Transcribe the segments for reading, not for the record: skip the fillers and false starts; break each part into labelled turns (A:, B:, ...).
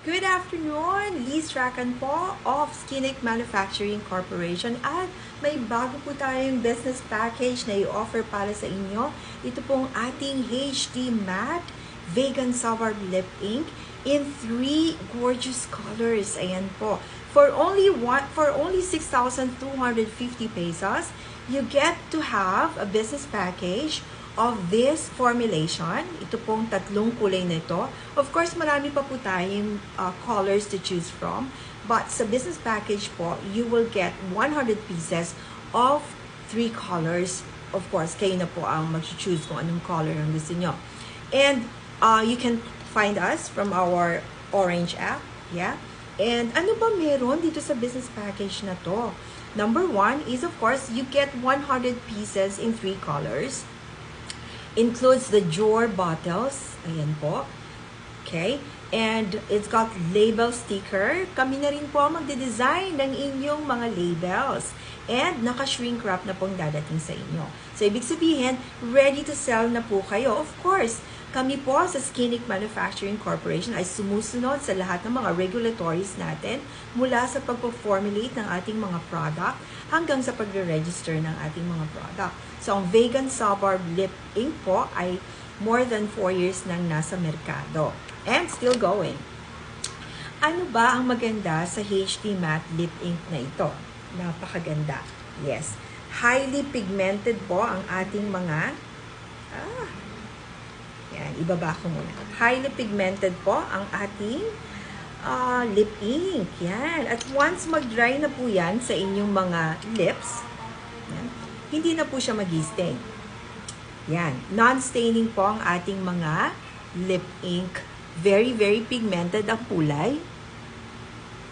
A: Good afternoon! Liz Racan po of Skinik Manufacturing Corporation at may bago po tayong business package na i-offer para sa inyo. Ito pong ating HD Matte Vegan Sour Lip Ink in 3 gorgeous colors. Ayan po. For only 6,250 pesos, you get to have a business package of this formulation. Ito pong tatlong kulay nito. Of course, marami pa po tayong colors to choose from. But sa business package po, you will get 100 pieces of 3 colors. Of course, kayo na po ang mag-choose kung anong color ang gusto nyo. And you can find us from our Orange app. Yeah? And ano ba meron dito sa business package na to? Number 1 is, of course, you get 100 pieces in 3 colors. Includes the Jor bottles. Ayan po. Okay. And it's got label sticker. Kami na rin po magde-design ng inyong mga labels. And naka-shrink wrap na pong dadating sa inyo. So, ibig sabihin, ready to sell na po kayo. Of course, kami po sa Skinik Manufacturing Corporation ay sumusunod sa lahat ng mga regulatories natin mula sa pagpo-formulate ng ating mga product hanggang sa pagre-register ng ating mga product. So, ang Vegan Sour Lip Ink po ay more than 4 years nang nasa merkado and still going. Ano ba ang maganda sa HD Matte Lip Ink na ito? Napakaganda. Yes. Highly pigmented po ang ating mga yan, ibaba ko muna. Highly pigmented po ang ating lip ink. Yan. At once mag-dry na po yan sa inyong mga lips, yan, hindi na po siya mag-stain. Yan. Non-staining po ang ating mga lip ink. Very, very pigmented ang kulay.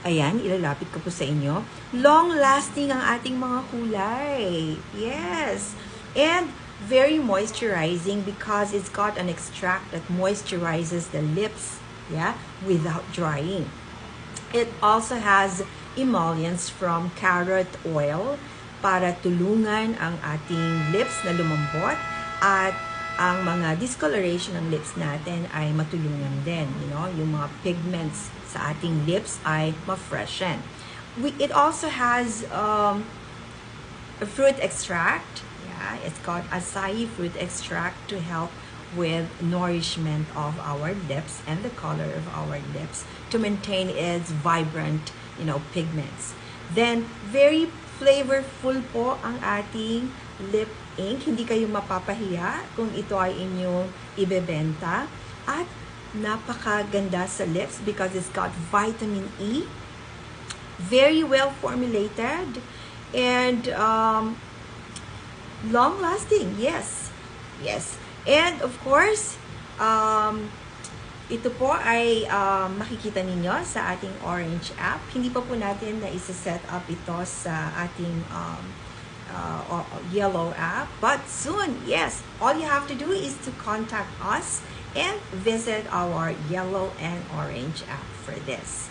A: Ayan, ilalapit ko po sa inyo. Long-lasting ang ating mga kulay. Yes. And very moisturizing because it's got an extract that moisturizes the lips, yeah, without drying. It also has emollients from carrot oil para tulungan ang ating lips na lumambot at ang mga discoloration ng lips natin ay matulungan din, you know, yung mga pigments sa ating lips ay ma-freshen. It also has a fruit extract. It's got acai fruit extract to help with nourishment of our lips and the color of our lips to maintain its vibrant, you know, pigments. Then, very flavorful po ang ating lip ink. Hindi kayo mapapahiya kung ito ay inyong ibebenta. At napakaganda sa lips because it's got vitamin E. Very well formulated. And, long-lasting, yes. Yes. And of course, ito po ay makikita ninyo sa ating Orange app. Hindi pa po natin na isa-set up ito sa ating Yellow app. But soon, yes. All you have to do is to contact us and visit our Yellow and Orange app for this.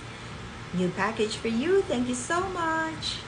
A: New package for you. Thank you so much.